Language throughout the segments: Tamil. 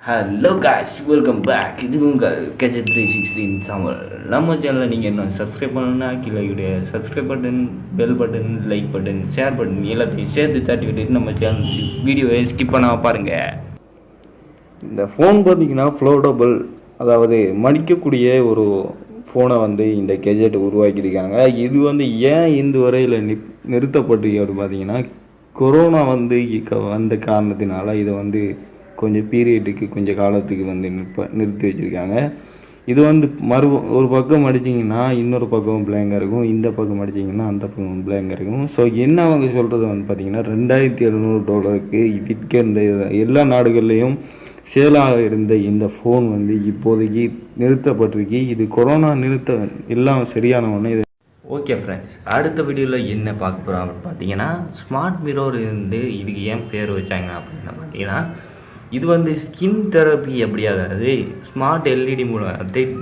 Hello guys, welcome back. இது உங்கள் கேஜெட் 316 தமிழ். நம்ம சேனலில் நீங்கள் என்ன சப்ஸ்கிரைப் பண்ணணும்னா கீழே subscribe button, bell button, like button, share button எல்லாத்தையும் சேர்த்து தட்டி விட்டுட்டு நம்ம சேனல் வீடியோவை ஸ்கிப் பண்ணாமல் பாருங்கள். இந்த ஃபோன் பார்த்தீங்கன்னா ஃப்ளோட்டபிள், அதாவது மடிக்கக்கூடிய ஒரு ஃபோனை இந்த கேஜெட் உருவாக்கியிருக்காங்க. இது ஏன் இந்த வரையில் நிறுத்தப்பட்டிருக்கு அப்படின்னு பார்த்தீங்கன்னா, கொரோனா வந்த காரணத்தினால இதை கொஞ்சம் பீரியடுக்கு கொஞ்சம் காலத்துக்கு நிறுத்தி வச்சுருக்காங்க. இது ஒரு பக்கம் அடிச்சிங்கன்னா இன்னொரு பக்கம் பிளாங்காக இருக்கும், இந்த பக்கம் அடிச்சிங்கன்னா அந்த பக்கம் பிளாங்காக இருக்கும். ஸோ என்ன அவங்க சொல்கிறது பார்த்தீங்கன்னா, $2700 விற்க இந்த எல்லா நாடுகள்லேயும் சேலாக இருந்த இந்த ஃபோன் இப்போதைக்கு நிறுத்தப்பட்டிருக்கு. இது கொரோனா எல்லாம் சரியான ஒன்று. இது ஓகே ஃப்ரெண்ட்ஸ், அடுத்த வீடியோவில் என்ன பார்க்க போகிறோம் அப்படின்னு பார்த்தீங்கன்னா, ஸ்மார்ட் மிரர் இதுக்கு ஏன் பேர் வச்சாங்க அப்படின்னு பார்த்தீங்கன்னா, இது ஸ்கின் தெரப்பி அப்படியாகாது, ஸ்மார்ட் எல்இடி மூலம்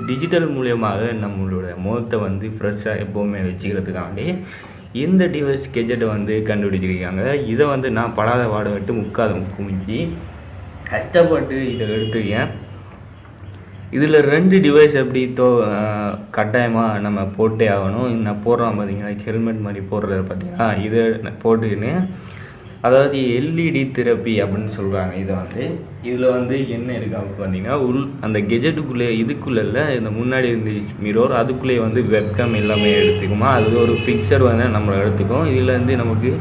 டிஜிட்டல் மூலியமாக நம்மளோட முகத்தை ஃப்ரெஷ்ஷாக எப்போவுமே வச்சுக்கிறதுக்காண்டி இந்த டிவைஸ் கெஜெட்டை கண்டுபிடிச்சிருக்காங்க. இதை நான் படாத வாட விட்டு முக்காத குமிஞ்சி கஷ்டப்பட்டு இதை எடுத்துருக்கேன். இதில் 2 டிவைஸ் எப்படி கட்டாயமாக நம்ம போட்டே ஆகணும். நான் போடுறோம் பார்த்தீங்கன்னா, ஹெல்மெட் மாதிரி போடுறத பார்த்தீங்கன்னா, இதை போட்டுக்கின்னு, அதாவது எல்இடி தெரப்பி அப்படின்னு சொல்கிறாங்க. இதில் என்ன இருக்குது அப்படின்னு பார்த்தீங்கன்னா, அந்த கெஜெட்டுக்குள்ளே இதுக்குள்ளே இந்த முன்னாடி இருந்து மிரர் அதுக்குள்ளேயே வெப்கேம் எல்லாமே எடுத்துக்குமா, அது ஒரு பிக்சர் நம்மளை எடுத்துக்கும். இதில் நமக்கு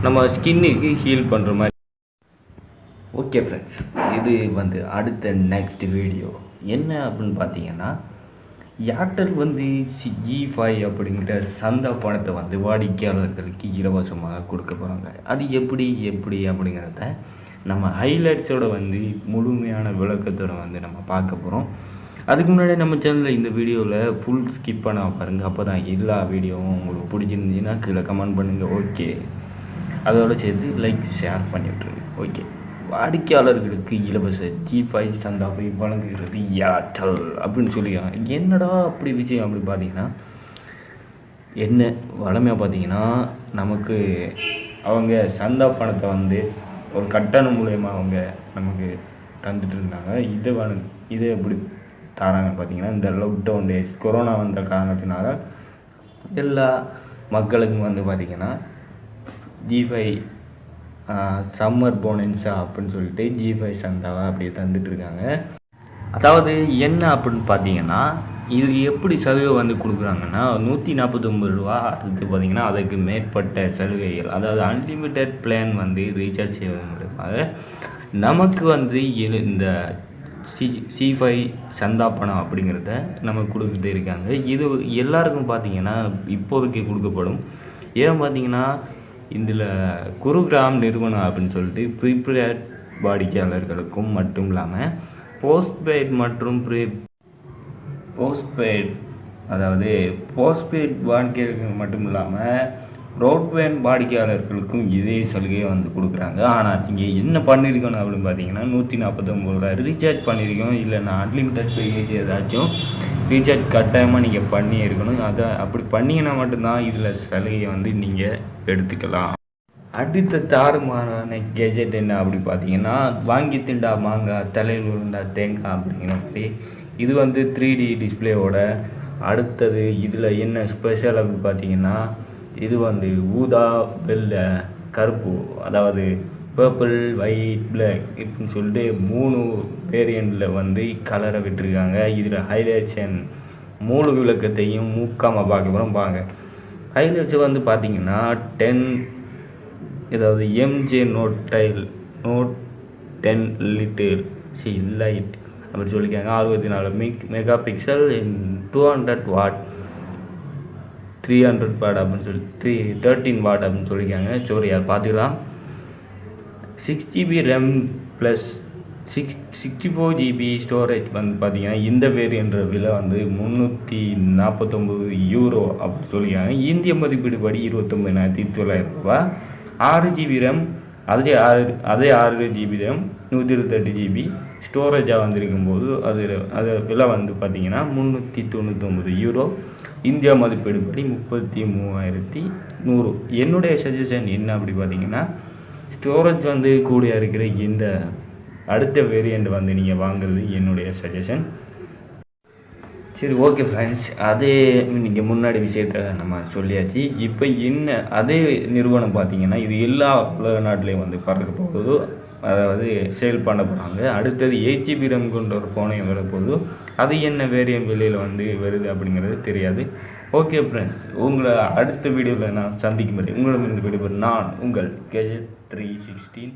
நம்ம ஸ்கின்னுக்கு ஹீல் பண்ணுற மாதிரி. ஓகே ஃப்ரெண்ட்ஸ், இது அடுத்த நெக்ஸ்ட் வீடியோ என்ன அப்படின்னு பார்த்தீங்கன்னா, ஏர்டெல் G5 அப்படிங்கிற சந்தா பணத்தை வாடிக்கையாளர்களுக்கு இலவசமாக கொடுக்க போகிறாங்க. அது எப்படி அப்படிங்கிறத நம்ம ஹைலைட்ஸோட முழுமையான விளக்கத்தோடு நம்ம பார்க்க போகிறோம். அதுக்கு முன்னாடி நம்ம சேனலில் இந்த வீடியோவில் ஃபுல் ஸ்கிப் பண்ண பாருங்கள். அப்போ தான் எல்லா வீடியோவும் உங்களுக்கு பிடிச்சிருந்துச்சுன்னா கீழே கமெண்ட் பண்ணுங்கள். ஓகே, அதோடு சேர்த்து லைக் ஷேர் பண்ணி விட்ருங்க. ஓகே, வாடிக்கையாளர்களுக்கு இலவச G5 சந்தாவை வழங்குகிறது ஏர்டெல் அப்படின்னு சொல்லியிருக்காங்க. என்னடா அப்படி விஷயம் அப்படி பார்த்தீங்கன்னா, என்ன வளமையாக பார்த்தீங்கன்னா, நமக்கு அவங்க சந்தா பணத்தை ஒரு கட்டணம் மூலயமா அவங்க நமக்கு தந்துட்டு இருந்தாங்க. இதை எப்படி தராங்கன்னு பார்த்தீங்கன்னா, இந்த லாக்டவுன் டேஸ் கொரோனா வந்த காரணத்தினால எல்லா மக்களுக்கும் பார்த்திங்கன்னா G5 சம்மர் போனன்ஸா அப்படின்னு சொல்லிட்டு G5 சந்தாவை அப்படியே தந்துட்டுருக்காங்க. அதாவது என்ன அப்படின்னு பார்த்தீங்கன்னா, இது எப்படி சலுகை கொடுக்குறாங்கன்னா, $149. அடுத்து பார்த்தீங்கன்னா அதுக்கு மேற்பட்ட சலுகைகள், அதாவது அன்லிமிட்டெட் பிளான் ரீசார்ஜ் செய்வது மூலமாக நமக்கு இந்த C5 சந்தா பணம் அப்படிங்கிறத நமக்கு கொடுத்துட்டே இருக்காங்க. இது எல்லாருக்கும் பார்த்தீங்கன்னா இப்போதைக்கு கொடுக்கப்படும். ஏன் பார்த்தீங்கன்னா, இதில் குருகிராம் நிறுவனம் அப்படின்னு சொல்லிட்டு ப்ரீபெய்ட் வாடிக்கையாளர்களுக்கும் மட்டும் இல்லாமல் போஸ்ட்பெய்ட் மற்றும் போஸ்ட்பெய்ட் வாடிக்கையாளர்கள் மட்டும் இல்லாமல் ப்ராட்பேண்ட் வாடிக்கையாளர்களுக்கும் இதே சலுகையை கொடுக்குறாங்க. ஆனால் நீங்கள் என்ன பண்ணியிருக்கணும் அப்படின்னு பார்த்தீங்கன்னா, $149 ரீசார்ஜ் பண்ணியிருக்கோம், இல்லைன்னா அன்லிமிட்டட் பேக்கேஜ் ஏதாச்சும் ரீசார்ஜ் கட்டாயமாக நீங்கள் பண்ணி இருக்கணும். அதை அப்படி பண்ணிங்கன்னா மட்டும்தான் இதில் சலுகையை நீங்கள் எடுத்துக்கலாம். அடுத்த தாறுமாறான கெஜெட் என்ன அப்படி பார்த்தீங்கன்னா, வாங்கி திண்டா மாங்காய் தலையில் விழுந்தா தேங்காய் அப்படிங்கிற மாதிரி இது 3D டிஸ்பிளேவோட. அடுத்தது இதில் என்ன ஸ்பெஷல் அப்படி பார்த்தீங்கன்னா, இது ஊதா, வெள்ளை, கருப்பு, அதாவது பர்பிள், ஒயிட், பிளாக் இப்படின்னு சொல்லிட்டு 3 வேரியண்ட்டில் கலரை விட்டுருக்காங்க. இதில் ஹைலைட்ஸ் 3 விளக்கத்தையும் மூக்காமல் பார்க்க போகிறோம். பாங்க, ஹைலைட்ஸ் பார்த்தீங்கன்னா 10, ஏதாவது MJ Note 10 லிட்டில் லைட் அப்படி சொல்லியிருக்காங்க. 64 மெகா பிக்சல், 200 வாட், 300 வாட் அப்படின்னு சொல்லி 13 வாட் அப்படின்னு சொல்லியிருக்காங்க. சரி, அதை பார்த்துக்கலாம். 6GB RAM plus 64 GB storage பார்த்தீங்கன்னா இந்த வேரியன்ற விலை €349 அப்படின்னு சொல்லியிருக்காங்க. இந்திய மதிப்பீடு படி $29,900. 6GB RAM, அதே 6GB RAM, 128GB ஸ்டோரேஜாக இருக்கும்போது அது விலை பார்த்தீங்கன்னா €399. இந்தியா மதிப்பீடு படி 33,100. என்னுடைய சஜஷன் என்ன அப்படி பார்த்தீங்கன்னா, ஸ்டோரேஜ் கூடிய இருக்கிற இந்த அடுத்த வேரியண்ட் வந்து நீங்கள் வாங்குறது என்னுடைய சஜஷன். சரி, ஓகே ஃப்ரெண்ட்ஸ், அதே நீங்கள் முன்னாடி விஷயத்த நம்ம சொல்லியாச்சு. இப்போ என்ன அதே நிறுவனம் பார்த்தீங்கன்னா இது எல்லா உலக நாட்டிலையும் வந்து பறக்க போகுது, அதாவது சேல் பண்ண போகிறாங்க. அடுத்தது 8GB RAM கொண்ட ஒரு ஃபோனையும் வரப்போகுது. அது என்ன வேரியன்ட் வெளியில் வந்து வருது அப்படிங்கிறது தெரியாது. ஓகே ஃப்ரெண்ட்ஸ், உங்களை அடுத்த வீடியோவில் நான் சந்திக்கும் வரை உங்களிடமிருந்து விடைபெறும் நான் உங்கள் கேஜெட் 316.